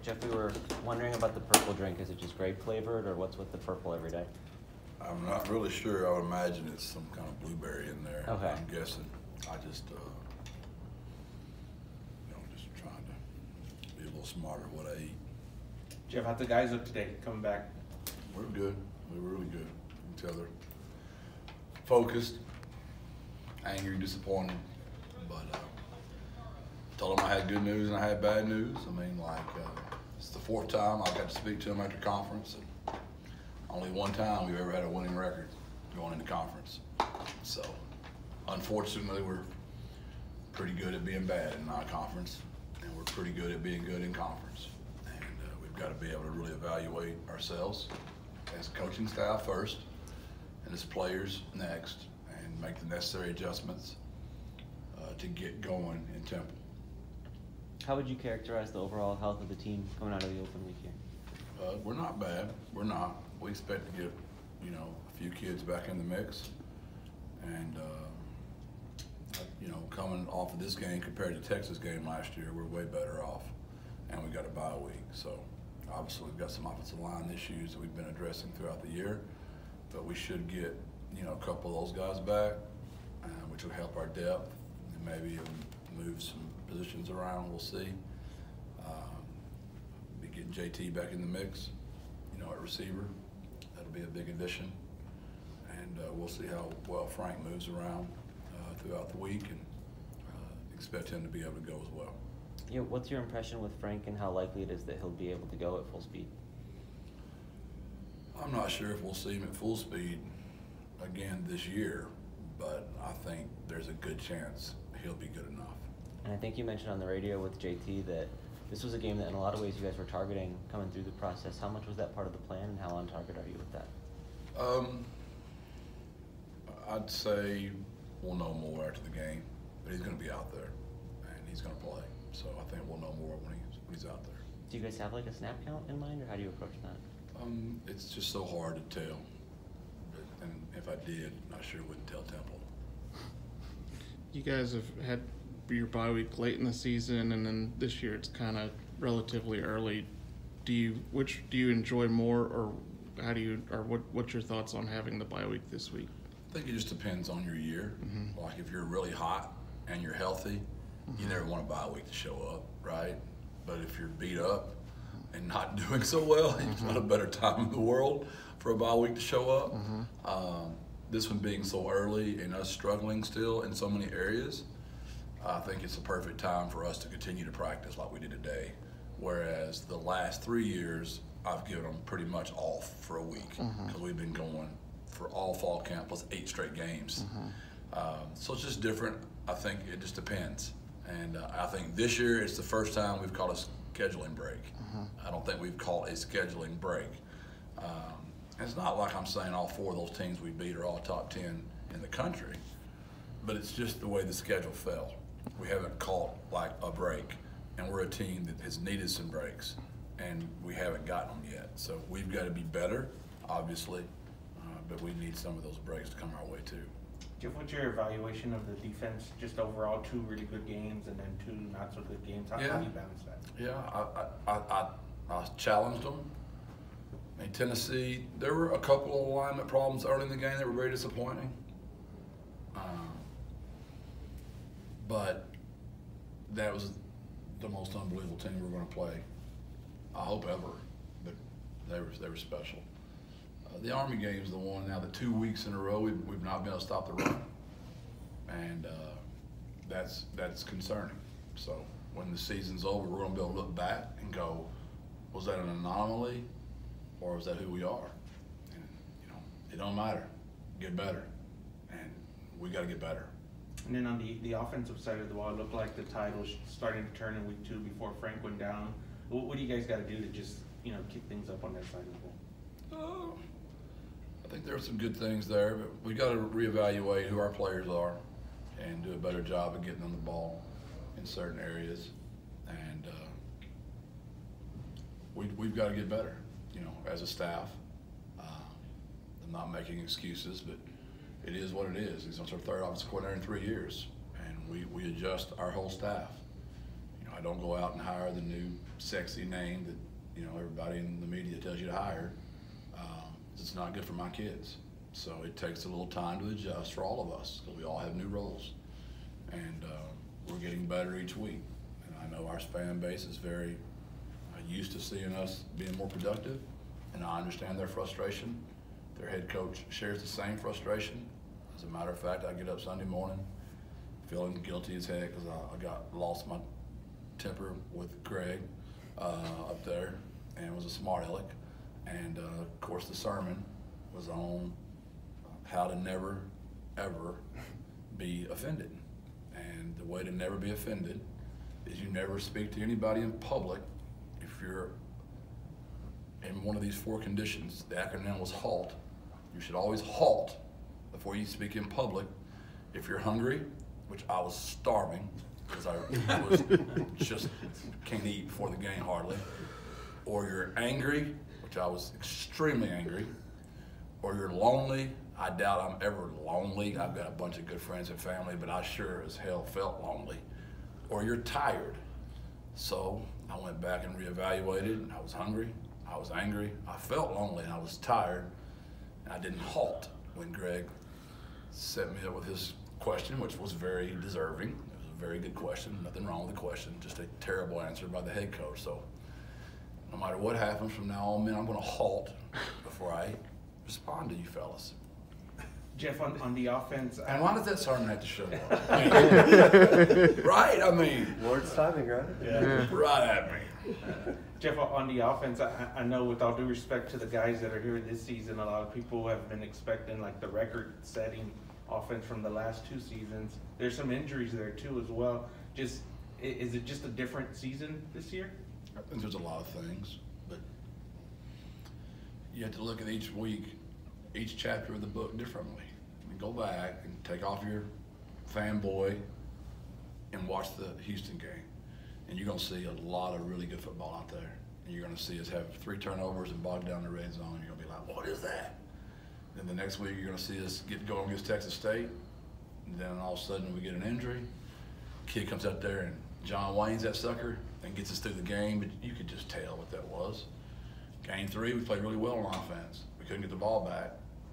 Jeff, we were wondering about the purple drink. Is it just grape flavored, or what's with the purple every day? I'm not really sure. I would imagine it's some kind of blueberry in there. Okay. I'm guessing. I just, just trying to be a little smarter what I eat. Jeff, how'd the guys look today coming back? We're good. We were really good. Each other. Focused, angry, disappointed. But told them I had good news and I had bad news. I mean, it's the fourth time I got to speak to them after conference. And only one time we've ever had a winning record going into conference. So, unfortunately, we're pretty good at being bad in non-conference, and we're pretty good at being good in conference. And we've got to be able to really evaluate ourselves as a coaching staff first, and as players next, and make the necessary adjustments to get going in Temple. How would you characterize the overall health of the team coming out of the open week here? We're not bad. We're not. We expect to get, a few kids back in the mix. And, coming off of this game compared to Texas game last year, we're way better off. And we got a bye week. So, obviously, we've got some offensive line issues that we've been addressing throughout the year. But we should get, a couple of those guys back, which will help our depth. And maybe move some positions around. We'll see. Be getting JT back in the mix, at receiver. That'll be a big addition. And we'll see how well Frank moves around throughout the week, and expect him to be able to go as well. Yeah, what's your impression with Frank, and how likely it is that he'll be able to go at full speed? I'm not sure if we'll see him at full speed again this year, but I think there's a good chance he'll be good enough. And I think you mentioned on the radio with JT that this was a game that in a lot of ways you guys were targeting coming through the process. How much was that part of the plan, and how on target are you with that? I'd say we'll know more after the game, but he's going to be out there, and he's going to play. So I think we'll know more when he's out there. Do you guys have like a snap count in mind, or how do you approach that? It's just so hard to tell. And if I did, I sure wouldn't tell Temple. You guys have had your bye week late in the season, and then this year it's kind of relatively early. Which do you enjoy more, or what's your thoughts on having the bye week this week? I think it just depends on your year. Mm-hmm. Like if you're really hot and you're healthy, you never want a bye week to show up, right? But if you're beat up and not doing so well, it's not a better time in the world for a bye week to show up. This one being so early and us struggling still in so many areas, I think it's a perfect time for us to continue to practice like we did today. Whereas the last 3 years, I've given them pretty much off for a week because we've been going for all fall camp plus 8 straight games. So it's just different. I think it just depends. And I think this year it's the first time we've caught a scheduling break. I don't think we've caught a scheduling break. It's not like I'm saying all 4 of those teams we beat are all top 10 in the country, but it's just the way the schedule fell. We haven't caught like a break, and we're a team that has needed some breaks, and we haven't gotten them yet. So we've got to be better, obviously, but we need some of those breaks to come our way too. Jeff, what's your evaluation of the defense? Just overall, 2 really good games and then 2 not so good games. How do you balance that? Yeah, I challenged them. In Tennessee, there were a couple of alignment problems early in the game that were very disappointing. But that was the most unbelievable team we were going to play, I hope ever. But they were special. The Army game is the one now that 2 weeks in a row we've not been able to stop the run, and that's concerning. So when the season's over, we're going to be able to look back and go, was that an anomaly, or is that who we are? And it don't matter. Get better, and we got to get better. And then on the offensive side of the ball, it looked like the tide was starting to turn in week 2 before Frank went down. What do you guys got to do to just kick things up on that side of the ball? I think there are some good things there, but we got to reevaluate who our players are and do a better job of getting them the ball in certain areas. And we've got to get better, as a staff. I'm not making excuses, but it is what it is. He's our 3rd offensive coordinator in 3 years, and we adjust our whole staff. I don't go out and hire the new sexy name that everybody in the media tells you to hire. It's not good for my kids. So it takes a little time to adjust for all of us, because we all have new roles, and we're getting better each week. And I know our fan base is very used to seeing us being more productive, and I understand their frustration. Their head coach shares the same frustration. As a matter of fact, I get up Sunday morning feeling guilty as heck because I lost my temper with Greg up there, and was a smart aleck. And of course the sermon was on how to never, ever be offended. And the way to never be offended is you never speak to anybody in public. If you're in one of these 4 conditions, the acronym was HALT. You should always halt before you speak in public. If you're hungry, which I was starving, because I was just can't eat before the game hardly, or you're angry, which I was extremely angry, or you're lonely. I doubt I'm ever lonely. I've got a bunch of good friends and family, but I sure as hell felt lonely. Or you're tired. So I went back and reevaluated, and I was hungry, I was angry, I felt lonely, and I was tired, and I didn't halt when Greg set me up with his question, which was very deserving. It was a very good question, nothing wrong with the question, just a terrible answer by the head coach. So no matter what happens from now on, man, I'm gonna halt before I respond to you fellas. Jeff, on the offense. And why does that sermon have to show up? Right? I mean, Lord's timing, right? Yeah. Right at me. Jeff, on the offense, I know with all due respect to the guys that are here this season, a lot of people have been expecting like the record-setting offense from the last 2 seasons. There's some injuries there too as well. Is it just a different season this year? I think there's a lot of things, but you have to look at each week, each chapter of the book differently. I mean, go back and take off your fanboy and watch the Houston game, and you're going to see a lot of really good football out there. And you're going to see us have 3 turnovers and bog down the red zone. You're going to be like, what is that? Then the next week you're going to see us get going against Texas State, and then all of a sudden we get an injury. Kid comes out there and John Wayne's that sucker and gets us through the game, but you could just tell what that was. Game 3, we played really well on offense. We couldn't get the ball back.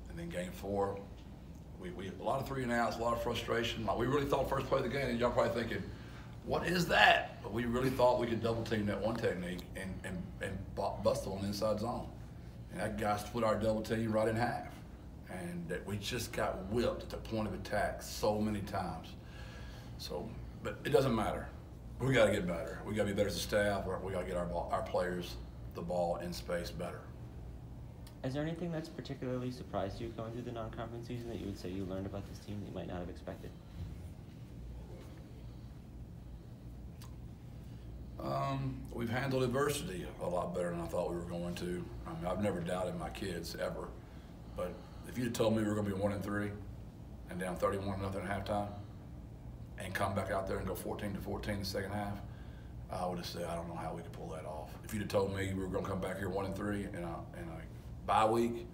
And then game 4, we a lot of 3 and outs, a lot of frustration. Like, we really thought first play of the game, and y'all probably thinking, what is that? But we really thought we could double team that one technique and bust on the inside zone. And that guy split our double team right in half. And that we just got whipped at the point of attack so many times. So, but it doesn't matter. We got to get better. We got to be better as a staff. We got to get our players the ball in space better. Is there anything that's particularly surprised you going through the non-conference season that you would say you learned about this team that you might not have expected? We've handled adversity a lot better than I thought we were going to. I mean, I've never doubted my kids ever, but if you'd have told me we were going to be 1-3 and down 31-0 at halftime, and come back out there and go 14-14 in the second half, I would have said I don't know how we could pull that off. If you'd have told me we were going to come back here 1-3 in a bye week,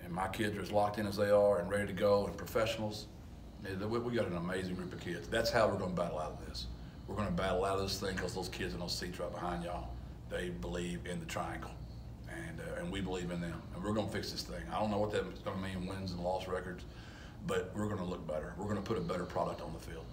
and my kids are as locked in as they are and ready to go and professionals, we got an amazing group of kids. That's how we're going to battle out of this. We're going to battle out of this thing because those kids in those seats right behind y'all, they believe in the triangle, and we believe in them, and we're going to fix this thing. I don't know what that's going to mean, wins and loss records, but we're going to look better. We're going to put a better product on the field.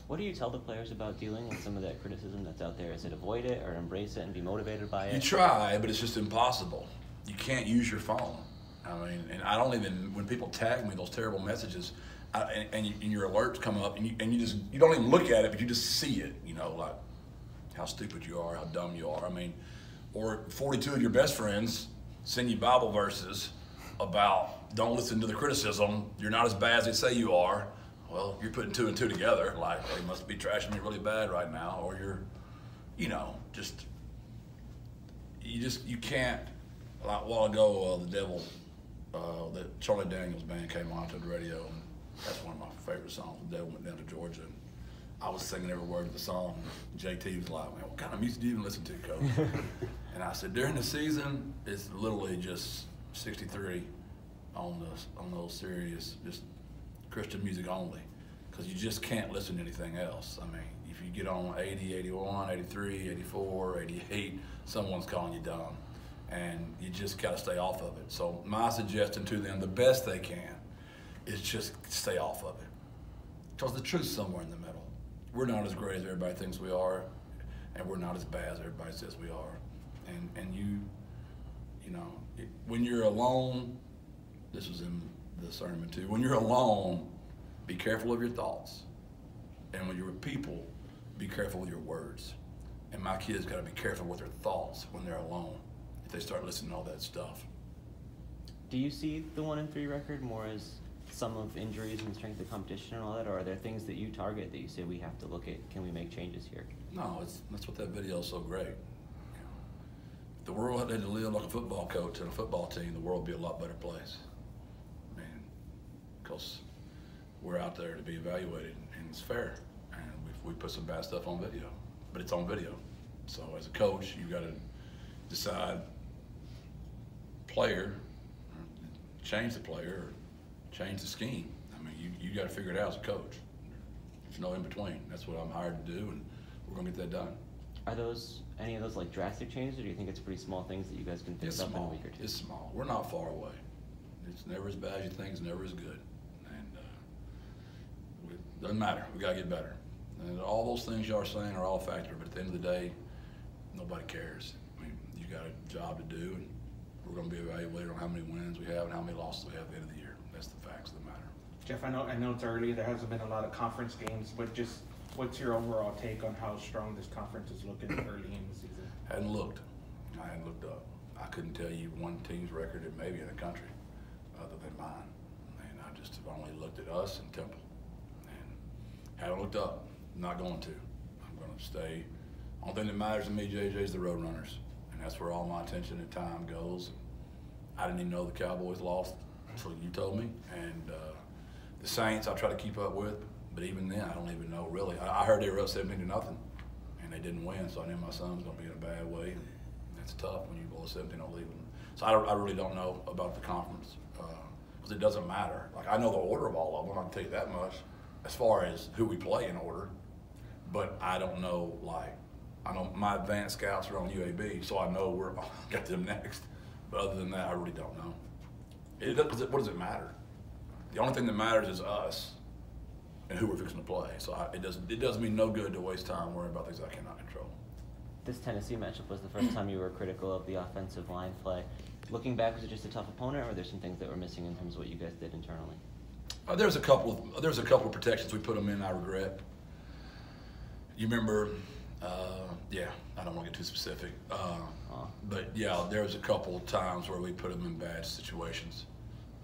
What do you tell the players about dealing with some of that criticism that's out there? Is it avoid it or embrace it and be motivated by it? You try, but it's just impossible. You can't use your phone. I mean, and I don't even, when people tag me those terrible messages, and your alerts come up, and you don't even look at it, but you just see it, like how stupid you are, how dumb you are. I mean, or 42 of your best friends send you Bible verses about don't listen to the criticism, you're not as bad as they say you are. Well, you're putting 2 and 2 together, like they must be trashing me really bad right now, or you're, you can't. Like a while ago, the Charlie Daniels band came on to the radio, and that's one of my favorite songs. The Devil Went Down to Georgia, and I was singing every word of the song. JT was like, man, what kind of music do you even listen to, Coach? And I said, during the season, it's literally just 63 on those serious, just Christian music only, because you just can't listen to anything else. I mean, if you get on 80, 81, 83, 84, 88, someone's calling you dumb. And you just got to stay off of it. So my suggestion to them, the best they can, is just stay off of it. Because the truth's somewhere in the middle. We're not as great as everybody thinks we are, and we're not as bad as everybody says we are. And you know, when you're alone, this was in the sermon too, when you're alone, be careful of your thoughts. And when you're with people, be careful with your words. And my kids got to be careful with their thoughts when they're alone, if they start listening to all that stuff. Do you see the 1-3 record more as some of injuries and strength of competition and all that, or are there things that you target that you say we have to look at, can we make changes here? No, that's what that video is so great. If the world had to live like a football coach and a football team, the world would be a lot better place. I mean, because we're out there to be evaluated, and it's fair. And we put some bad stuff on video, but it's on video. So as a coach, you got to decide player, change the player, or change the scheme. I mean, you got to figure it out as a coach. There's no in between. That's what I'm hired to do, and we're gonna get that done. Are those any of those like drastic changes, or do you think it's pretty small things that you guys can fix up in a week or two? It's small. We're not far away. It's never as bad as you think. It's never as good. And it doesn't matter. We gotta get better. And all those things y'all are saying are all factor. But at the end of the day, nobody cares. I mean, you got a job to do, and we're gonna be evaluated on how many wins we have and how many losses we have at the end of the year. That's the facts of the matter. Jeff, I know it's early. There hasn't been a lot of conference games, but just what's your overall take on how strong this conference is looking early in the season? Hadn't looked. I hadn't looked up. I couldn't tell you one team's record it maybe in the country other than mine. And I just have only looked at us and Temple. And haven't looked up. Not going to. I'm going to stay. Only thing that matters to me, JJ, is the road runners. And that's where all my attention and time goes. I didn't even know the Cowboys lost until you told me. And the Saints I try to keep up with. But even then, I don't even know really. I heard they were up 17-0, and they didn't win, so I knew my son was going to be in a bad way. And that's tough when you blow a 17-0 lead. So I really don't know about the conference because it doesn't matter. Like I know the order of all of them. I can tell you that much, as far as who we play in order. But I don't know. Like I know my advanced scouts are on UAB, so I know we're got them next. But other than that, I really don't know. What does it matter? The only thing that matters is us and who we're fixing to play. So it does me no good to waste time worrying about things I cannot control. This Tennessee matchup was the first time you were critical of the offensive line play. Looking back, was it just a tough opponent, or were there some things that were missing in terms of what you guys did internally? There's a couple of protections we put them in I regret. You remember, yeah, I don't want to get too specific, but yeah, there was a couple of times where we put them in bad situations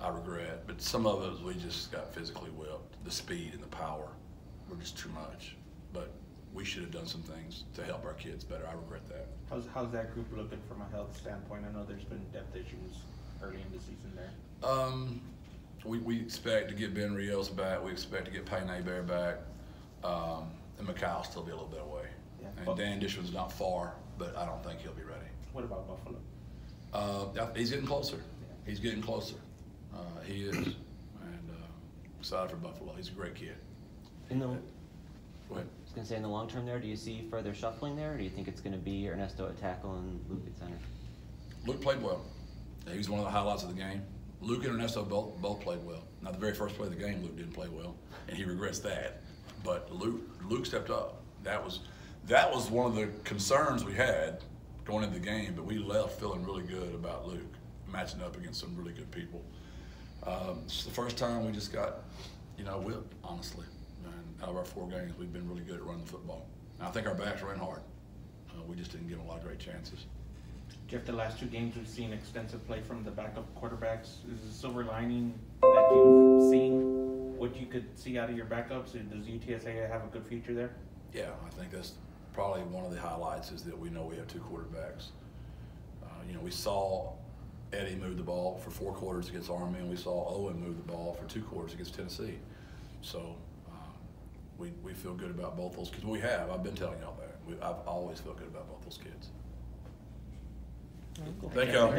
I regret, but some of it we just got physically whipped. The speed and the power were just too much, but we should have done some things to help our kids better. I regret that. How's that group looking from a health standpoint? I know there's been depth issues early in the season there. We expect to get Ben Rios back. We expect to get Payne Bear back, and Mikal will still be a little bit away. Yeah. And Dan Dishman's not far, but I don't think he'll be ready. What about Buffalo? He's getting closer. Yeah. He's getting closer. He is, and excited for Buffalo. He's a great kid. Go ahead. I was going to say, in the long term there, do you see further shuffling there, or do you think it's going to be Ernesto at tackle and Luke at center? Luke played well. He was one of the highlights of the game. Luke and Ernesto both played well. Now, the very first play of the game, Luke didn't play well, and he regrets that. But Luke stepped up. That was one of the concerns we had going into the game, but we left feeling really good about Luke matching up against some really good people. It's the first time we just got, whipped, honestly. And out of our 4 games, we've been really good at running the football. And I think our backs ran hard. We just didn't get a lot of great chances. Jeff, the last 2 games we've seen extensive play from the backup quarterbacks. Is the silver lining that you've seen what you could see out of your backups? Does UTSA have a good future there? Yeah, I think that's probably one of the highlights is that we know we have 2 quarterbacks. We saw Eddie move the ball for 4 quarters against Army, and we saw Owen move the ball for 2 quarters against Tennessee. So we feel good about both those kids. I've been telling y'all that. I've always felt good about both those kids. Cool. Thank y'all.